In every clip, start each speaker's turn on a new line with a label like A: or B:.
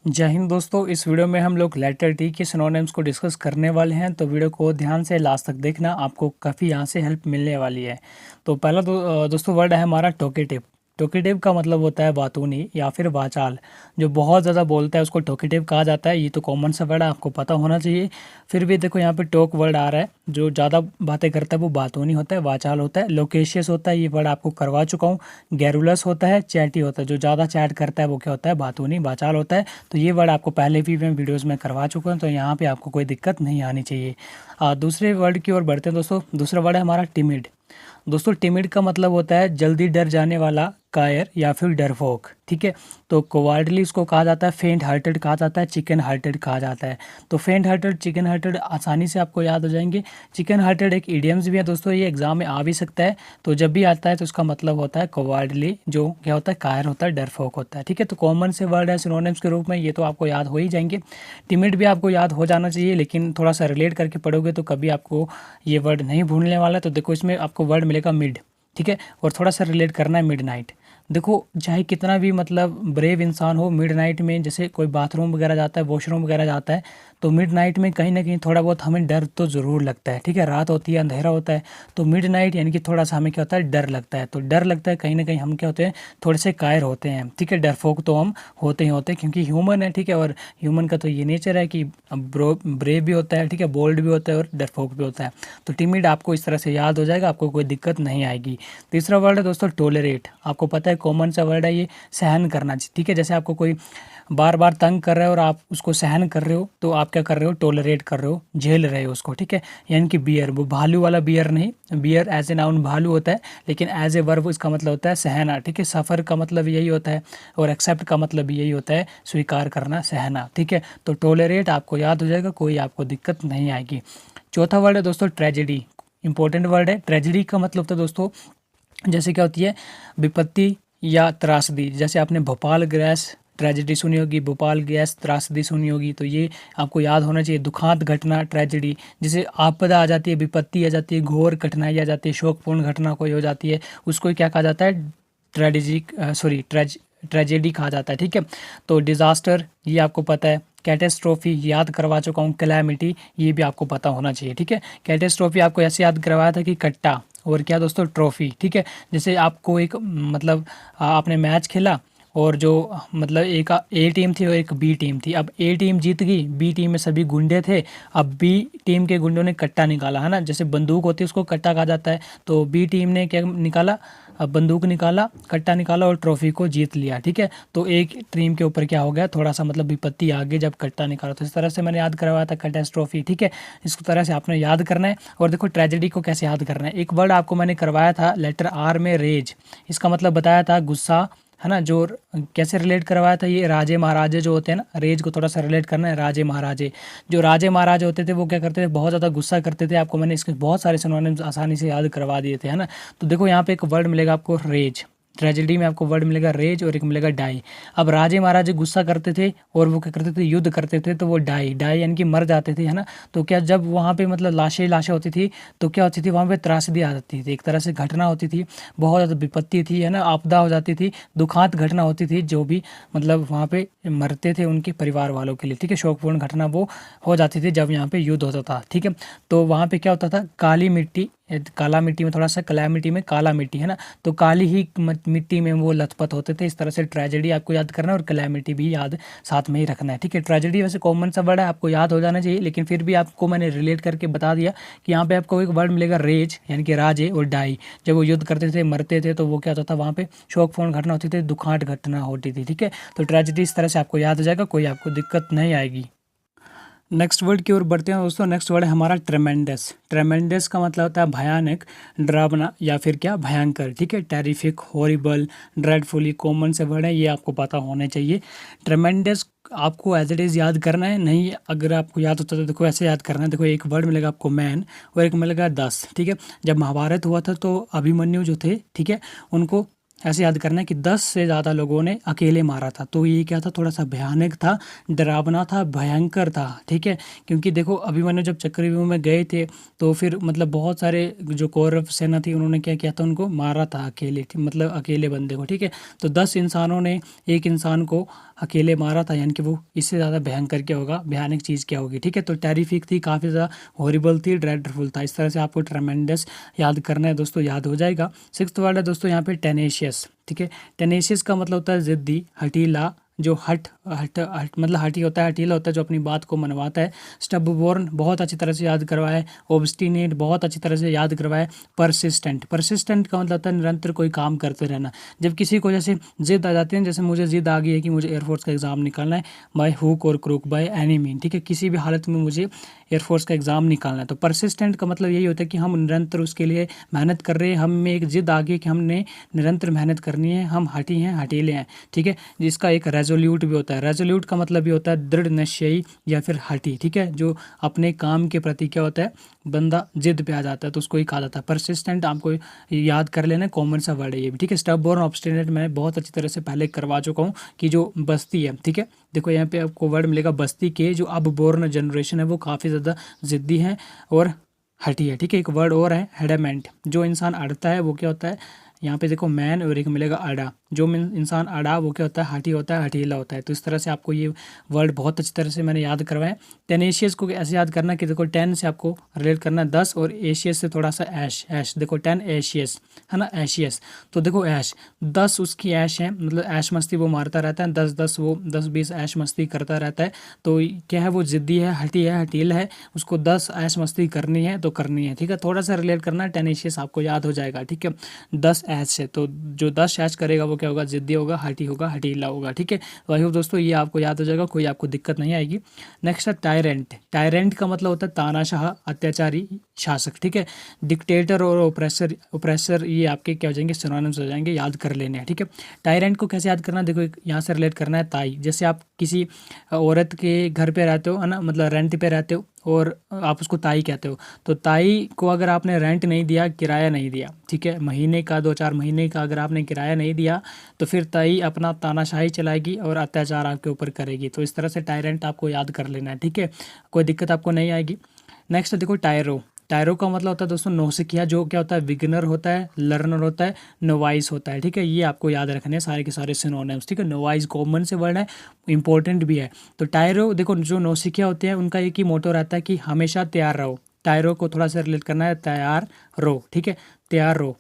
A: जय हिंद दोस्तों। इस वीडियो में हम लोग लेटर टी के सिनोनिम्स को डिस्कस करने वाले हैं, तो वीडियो को ध्यान से लास्ट तक देखना, आपको काफ़ी यहाँ से हेल्प मिलने वाली है। तो पहला दोस्तों वर्ड है हमारा टोकेटिव। टोकेटिव का मतलब होता है बातूनी या फिर वाचाल। जो बहुत ज़्यादा बोलता है उसको टोकेटिव कहा जाता है। ये तो कॉमन सा वर्ड है, आपको पता होना चाहिए। फिर भी देखो यहाँ पे टोक वर्ड आ रहा है, जो ज़्यादा बातें करता है वो बातूनी होता है, वाचाल होता है। लोकेशियस होता है, ये वर्ड आपको करवा चुका हूँ। गैरुलस होता है, चैटी होता है, जो ज़्यादा चैट करता है वो क्या होता है, बातूनी वाचाल होता है। तो ये वर्ड आपको पहले भी मैं वीडियोज़ में करवा चुका हूँ, तो यहाँ पे आपको कोई दिक्कत नहीं आनी चाहिए। दूसरे वर्ड की ओर बढ़ते हैं दोस्तों। दूसरा वर्ड है हमारा टिमिड। दोस्तों टिमिड का मतलब होता है जल्दी डर जाने वाला, कायर या फिर डरपोक। ठीक है, तो कोवार्डली उसको कहा जाता है, फेंट हार्टेड कहा जाता है, चिकन हार्टेड कहा जाता है। तो फेंट हार्टेड, चिकन हार्टेड आसानी से आपको याद हो जाएंगे। चिकन हार्टेड एक इडियम्स भी है दोस्तों, ये एग्जाम में आ भी सकता है। तो जब भी आता है तो उसका मतलब होता है कोवार्डली, जो क्या होता है, कायर होता है, डरपोक होता है। ठीक है, तो कॉमन से वर्ड है सिनोनिम्स के रूप में, ये तो आपको याद हो ही जाएंगे। टिमिड भी आपको याद हो जाना चाहिए, लेकिन थोड़ा सा रिलेट करके पढ़ोगे तो कभी आपको ये वर्ड नहीं भूलने वाला। तो देखो इसमें आपको वर्ड मिलेगा मिड। ठीक है, और थोड़ा सा रिलेट करना है मिडनाइट। देखो चाहे कितना भी मतलब ब्रेव इंसान हो, मिडनाइट में जैसे कोई बाथरूम वगैरह जाता है, वॉशरूम वगैरह जाता है, तो मिडनाइट में कहीं ना कहीं थोड़ा बहुत हमें डर तो ज़रूर लगता है। ठीक है, रात होती है, अंधेरा होता है, तो मिडनाइट यानी कि थोड़ा सा हमें क्या होता है, डर लगता है। तो डर लगता है, कहीं ना कहीं हम क्या होते हैं, थोड़े से कायर होते हैं। ठीक है, डरपोक तो हम होते ही होते हैं, क्योंकि ह्यूमन है। ठीक है, और ह्यूमन का तो ये नेचर है कि ब्रेव भी होता है, ठीक है, बोल्ड भी होता है और डरपोक भी होता है। तो टिमिड आपको इस तरह से याद हो जाएगा, आपको कोई दिक्कत नहीं आएगी। तीसरा वर्ड है दोस्तों टोलरेट। आपको पता है कॉमन सा वर्ड है ये, सहन करना। ठीक है, जैसे आपको कोई बार बार तंग कर रहा है और आप उसको सहन कर रहे हो, तो आप क्या कर रहे हो, टोलरेट कर रहे हो, झेल रहे हो उसको। ठीक है, यानी कि बियर, वो भालू वाला बियर नहीं, बियर एज ए नाउन भालू होता है, लेकिन एज ए वर्ब इसका मतलब होता है सहना। ठीक है, सफ़र का मतलब यही होता है और एक्सेप्ट का मतलब भी यही होता है, स्वीकार करना, सहना। ठीक है, तो टोलरेट आपको याद हो जाएगा, कोई आपको दिक्कत नहीं आएगी। चौथा वर्ड है दोस्तों ट्रेजेडी। इंपॉर्टेंट वर्ड है। ट्रेजेडी का मतलब होता है दोस्तों, जैसे क्या होती है, विपत्ति या त्रासदी। जैसे आपने भोपाल गैस ट्रेजेडी सुनी होगी, भोपाल गैस त्रासदी सुनी होगी, तो ये आपको याद होना चाहिए। दुखांत घटना, ट्रेजेडी, जैसे आपदा आ जाती है, विपत्ति आ जाती है, घोर कठिनाई आ जाती है, शोकपूर्ण घटना कोई हो जाती है, उसको क्या कहा जाता है, ट्रेजेडी कहा जाता है। ठीक है, तो डिज़ास्टर ये आपको पता है, कैटेस्ट्रोफी याद करवा चुका हूँ, कैलामिटी ये भी आपको पता होना चाहिए। ठीक है, कैटेस्ट्रोफी आपको ऐसे याद करवाया था कि कट्टा और क्या दोस्तों, ट्रॉफी। ठीक है, जैसे आपको एक मतलब आपने मैच खेला और जो मतलब एक ए टीम थी और एक बी टीम थी। अब ए टीम जीत गई, बी टीम में सभी गुंडे थे। अब बी टीम के गुंडों ने कट्टा निकाला, है ना, जैसे बंदूक होती है उसको कट्टा कहा जाता है। तो बी टीम ने क्या निकाला, अब बंदूक निकाला, कट्टा निकाला और ट्रॉफी को जीत लिया। ठीक है, तो एक टीम के ऊपर क्या हो गया, थोड़ा सा मतलब विपत्ति आ गई जब कट्टा निकाला। तो इस तरह से मैंने याद करवाया था कैटेस्ट्रॉफी। ठीक है, इस तरह से आपने याद करना है। और देखो ट्रेजेडी को कैसे याद करना है, एक वर्ड आपको मैंने करवाया था लेटर आर में, रेज। इसका मतलब बताया था गुस्सा, है ना। जो कैसे रिलेट करवाया था, ये राजे महाराजे जो होते हैं ना, रेज को थोड़ा सा रिलेट करना है, राजे महाराजे। जो राजे महाराजे होते थे वो क्या करते थे, बहुत ज़्यादा गुस्सा करते थे। आपको मैंने इसके बहुत सारे सिनोनिम्स आसानी से याद करवा दिए थे, है ना। तो देखो यहाँ पे एक वर्ड मिलेगा आपको रेज, ट्रेजेडी में आपको वर्ड मिलेगा रेज और एक मिलेगा डाई। अब राजे महाराजे गुस्सा करते थे और वो क्या करते थे, युद्ध करते थे, तो वो डाई डाई यानी कि मर जाते थे, है ना। तो क्या जब वहाँ पे मतलब लाशें लाशें होती थी, तो क्या होती थी, वहाँ पे त्रासदी आ जाती थी, एक तरह से घटना होती थी, बहुत ज़्यादा विपत्ति थी, है ना, आपदा हो जाती थी, दुखांत घटना होती थी, जो भी मतलब वहाँ पे मरते थे उनके परिवार वालों के लिए। ठीक है, शोकपूर्ण घटना वो हो जाती थी जब यहाँ पे युद्ध होता था। ठीक है, तो वहाँ पे क्या होता था, काली मिट्टी, काला मिट्टी में थोड़ा सा कैलामिटी में काला मिट्टी, है ना, तो काली ही मिट्टी में वो लथपथ होते थे। इस तरह से ट्रेजेडी आपको याद करना है और कैलामिटी भी याद साथ में ही रखना है। ठीक है, ट्रेजेडी वैसे कॉमन सा वर्ड है, आपको याद हो जाना चाहिए, लेकिन फिर भी आपको मैंने रिलेट करके बता दिया कि यहाँ पे आपको एक वर्ड मिलेगा रेज, यानी कि राजे, और डाई। जब वो युद्ध करते थे, मरते थे, तो वो क्या होता था, वहाँ पे शोकपूर्ण घटना होती थी, दुखांत घटना होती थी। ठीक है, तो ट्रेजेडी इस तरह से आपको याद हो जाएगा, कोई आपको दिक्कत नहीं आएगी। नेक्स्ट वर्ड की ओर बढ़ते हैं दोस्तों। नेक्स्ट वर्ड है हमारा ट्रेमेंडस। ट्रेमेंडस का मतलब होता है भयानक, डरावना या फिर क्या, भयंकर। ठीक है, टेरिफिक, हॉरिबल, ड्रेडफुली, कॉमन से वर्ड है, ये आपको पता होने चाहिए। ट्रेमेंडस आपको एज इट इज़ याद करना है, नहीं अगर आपको याद होता है तो देखो ऐसे याद करना है। देखो एक वर्ड मिलेगा आपको मैन और एक मिलेगा 10। ठीक है, जब महाभारत हुआ था तो अभिमन्यु जो थे, ठीक है, उनको ऐसे याद करना है कि 10 से ज़्यादा लोगों ने अकेले मारा था। तो ये क्या था, थोड़ा सा भयानक था, डरावना था, भयंकर था, ठीक है। क्योंकि देखो अभिमन्यु जब चक्रव्यूह में गए थे तो फिर मतलब बहुत सारे जो कौरव सेना थी उन्होंने क्या किया था, उनको मारा था अकेले, मतलब अकेले बंदे को, ठीक है। तो 10 इंसानों ने एक इंसान को अकेले मारा था, यानी कि वो इससे ज़्यादा भयंकर क्या होगा, भयानक चीज़ क्या होगी, ठीक है। तो टेरिफिक थी, काफ़ी ज़्यादा हॉरिबल थी, ड्रेडफुल था। इस तरह से आपको ट्रेमेंडस याद करना है दोस्तों, याद हो जाएगा। सिक्स्थ वर्ड है दोस्तों यहाँ पे टेनेशियस, ठीक है। टेनेशियस का मतलब होता है जिद्दी, हठीला, जो हट हट हट मतलब हठी होता है, हठीला होता है, जो अपनी बात को मनवाता है। स्टबबोर्न बहुत अच्छी तरह से याद करवाए। ऑब्स्टिनेट बहुत अच्छी तरह से याद करवाए। परसिस्टेंट, परसिस्टेंट का मतलब होता है निरंतर कोई काम करते रहना। जब किसी को जैसे जिद आ जाती है, जैसे मुझे जिद आ गई है कि मुझे एयरफोर्स का एग्ज़ाम निकालना है, बाय हुक और क्रूक, बाय एनी मीन, ठीक है, किसी भी हालत में मुझे एयरफोर्स का एग्ज़ाम निकालना है। तो परसिस्टेंट का मतलब यही होता है कि हम निरंतर उसके लिए मेहनत कर रहे हैं, हम में एक जिद आ गई कि हमने निरंतर मेहनत करनी है, हम हटी हैं, हटीले हैं, ठीक है। जिसका एक रेजोल्यूट भी होता है। रेजोल्यूट का मतलब भी होता है दृढ़ निश्चयी या फिर हटी, ठीक है, जो अपने काम के प्रति क्या होता है, बंदा जिद पे आ जाता है, तो उसको ही कहा जाता है परसिस्टेंट। आपको याद कर लेना, कॉमन सा वर्ड है ये भी, ठीक है। स्टबबोर्न, ऑब्स्टिनेट मैं बहुत अच्छी तरह से पहले करवा चुका हूँ कि जो बस्ती है, ठीक है। देखो यहाँ पे आपको वर्ड मिलेगा बस्ती के, जो अब बोर्न जनरेशन है वो काफ़ी ज़्यादा ज़िद्दी है और हटी है, ठीक है। एक वर्ड और है हेडामेंट, जो इंसान अड़ता है वो क्या होता है, यहाँ पे देखो मैन, और एक मिलेगा अड़ा, जो इंसान अड़ा वो क्या होता है, हटी होता है, हटीला होता है। तो इस तरह से आपको ये वर्ड बहुत अच्छी तरह से मैंने याद करवाए। टेनेशियस को ऐसे याद करना कि देखो 10 से आपको रिलेट करना है 10, और एशियस से थोड़ा सा ऐश, ऐश देखो 10 एशियस है ना, एशियस। तो देखो ऐश 10 उसकी ऐश है, मतलब ऐश मस्ती वो मारता रहता है, 10 वो 10-20 ऐश मस्ती करता रहता है। तो क्या है, वो ज़िद्दी है, हटी है, हटील है, उसको 10 ऐश मस्ती करनी है तो करनी है, ठीक है। थोड़ा सा रिलेट करना है, टेनेशियस आपको याद हो जाएगा, ठीक है। 10 ऐश है, तो जो 10 ऐश करेगा वो क्या होगा, ज़िद्दी होगा, हटी होगा, हटीला होगा, ठीक है। तो आई होप दोस्तों ये आपको याद हो जाएगा, कोई आपको दिक्कत नहीं आएगी। नेक्स्ट है टायरेंट। टायरेंट का मतलब होता है तानाशाह, अत्याचारी, शासक, ठीक है। डिक्टेटर और ओप्रेसर, ओप्रेसर ये आपके क्या हो जाएंगे, सिनोनिम्स हो जाएंगे, याद कर लेने हैं, ठीक है। टायरेंट को कैसे याद करना, देखो यहाँ से रिलेट करना है ताई। जैसे आप किसी औरत के घर पे रहते हो है ना, मतलब रेंट पे रहते हो और आप उसको ताई कहते हो। तो ताई को अगर आपने रेंट नहीं दिया, किराया नहीं दिया, ठीक है, महीने का 2-4 महीने का अगर आपने किराया नहीं दिया, तो फिर ताई अपना तानाशाही चलाएगी और अत्याचार आपके ऊपर करेगी। तो इस तरह से टायरेंट आपको याद कर लेना है, ठीक है, कोई दिक्कत आपको नहीं आएगी। नेक्स्ट देखो टायरो। टायरो का मतलब होता है दोस्तों नौसिखिया, जो क्या होता है, बिगिनर होता है, लर्नर होता है, नोवाइस होता है, ठीक है। ये आपको याद रखने हैं सारे के सारे सिनोनिम्स, ठीक है। नोवाइस कॉमन से वर्ड है, इंपॉर्टेंट भी है। तो टायरो देखो, जो नौसिखिया होते हैं उनका एक ही मोटो रहता है कि हमेशा तैयार रहो। टायरो को थोड़ा सा रिलेट करना है, तैयार रहो, ठीक है, तैयार रहो,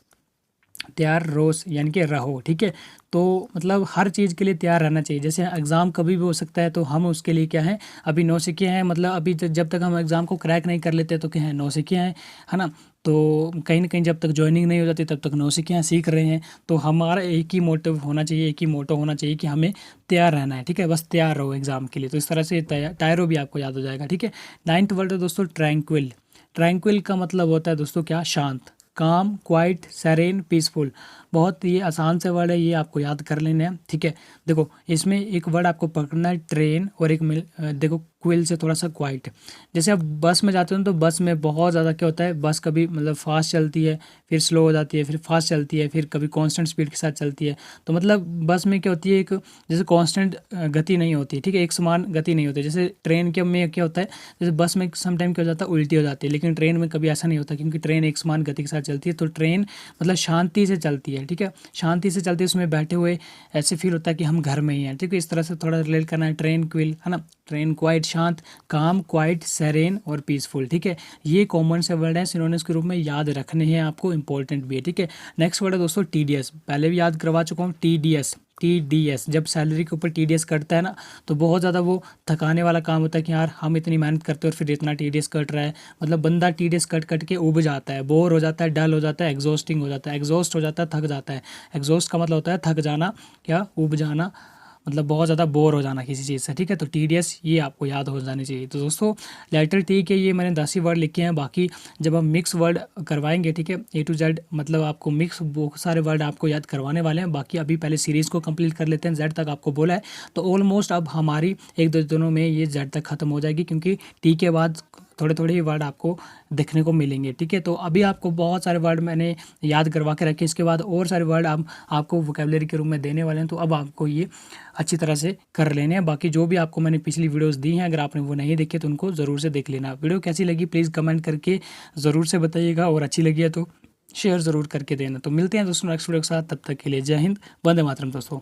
A: तैयार रोज यानी कि रहो, ठीक है। तो मतलब हर चीज़ के लिए तैयार रहना चाहिए। जैसे एग्ज़ाम कभी भी हो सकता है, तो हम उसके लिए क्या है, अभी नौसिखिए हैं, मतलब अभी जब तक हम एग्ज़ाम को क्रैक नहीं कर लेते तो क्या है, नौसिखिए हैं, है ना। तो कहीं ना कहीं जब तक ज्वाइनिंग नहीं हो जाती तब तक नौसिखिए सीख रहे हैं। तो हमारा एक ही मोटिव होना चाहिए, एक ही मोटो होना चाहिए कि हमें तैयार रहना है, ठीक है, बस तैयार रहो एग्ज़ाम के लिए। तो इस तरह से टायरो भी आपको याद हो जाएगा, ठीक है। 9th वर्ड है दोस्तों ट्रैंक्विल। ट्रैंक्विल का मतलब होता है दोस्तों क्या, शांत, काम, क्वाइट, सेरेन, पीसफुल। बहुत ये आसान से वर्ड है, ये आपको याद कर लेने हैं, ठीक है। देखो इसमें एक वर्ड आपको पकड़ना है ट्रेन, और एक देखो क्विल से थोड़ा सा क्वाइट। जैसे आप बस में जाते हो तो बस में बहुत ज़्यादा क्या होता है, बस कभी मतलब फास्ट चलती है, फिर स्लो हो जाती है, फिर फास्ट चलती है, फिर कभी कांस्टेंट स्पीड के साथ चलती है। तो मतलब बस में क्या होती है, एक जैसे कांस्टेंट गति नहीं होती है, ठीक है, एक समान गति नहीं होती। जैसे ट्रेन के में क्या होता है, जैसे बस में समटाइम क्या हो जाता है, उल्टी हो जाती है, लेकिन ट्रेन में कभी ऐसा नहीं होता, क्योंकि ट्रेन एक समान गति के साथ चलती है। तो ट्रेन मतलब शांति से चलती है, ठीक है, शांति से चलती है, उसमें बैठे हुए ऐसे फील होता है कि हम घर में ही हैं, ठीक है। इस तरह से थोड़ा रिलेट करना है, ट्रेन क्विल है ना, ट्रेन क्वाइट शांत, काम क्वाइट, सेरेन और पीसफुल, ठीक है। ये कॉमन से वर्ड है, सिनोनिम्स के रूप में याद रखने हैं आपको, इंपॉर्टेंट भी है, ठीक है। नेक्स्ट वर्ड है दोस्तों टीडीएस। पहले भी याद करवा चुका हूँ, टीडीएस, टीडीएस। जब सैलरी के ऊपर टीडीएस कटता है ना, तो बहुत ज़्यादा वो थकाने वाला काम होता है कि यार हम इतनी मेहनत करते हैं और फिर इतना टीडीएस कट रहा है। मतलब बंदा टीडीएस कट कट के उब जाता है, बोर हो जाता है, डल हो जाता है, एग्जॉस्टिंग हो जाता है, एग्जॉस्ट हो जाता है, थक जाता है। एग्जॉस्ट का मतलब होता है थक जाना, क्या उब जाना, मतलब बहुत ज़्यादा बोर हो जाना किसी चीज़ से, ठीक है। तो टीडीएस ये आपको याद हो जानी चाहिए। तो दोस्तों लेटर टी के ये मैंने 10 ही वर्ड लिखे हैं, बाकी जब हम मिक्स वर्ड करवाएंगे, ठीक है, A to Z, मतलब आपको मिक्स बहुत सारे वर्ड आपको याद करवाने वाले हैं। बाकी अभी पहले सीरीज़ को कंप्लीट कर लेते हैं, Z तक आपको बोला है, तो ऑलमोस्ट अब हमारी 1-2 दिनों में ये Z तक ख़त्म हो जाएगी, क्योंकि टी के बाद थोड़े थोड़े ही वर्ड आपको देखने को मिलेंगे। ठीक है, तो अभी आपको बहुत सारे वर्ड मैंने याद करवा के रखे, इसके बाद और सारे वर्ड आपको वोकेबलरी के रूप में देने वाले हैं, तो अब आपको ये अच्छी तरह से कर लेने हैं। बाकी जो भी आपको मैंने पिछली वीडियोस दी हैं, अगर आपने वो नहीं देखे तो उनको ज़रूर से देख लेना। वीडियो कैसी लगी प्लीज़ कमेंट करके ज़रूर से बताइएगा, और अच्छी लगी है तो शेयर ज़रूर करके देना। तो मिलते हैं दोस्तों नेक्स्ट वीडियो के साथ, तब तक के लिए जय हिंद, वंदे मातरम दोस्तों।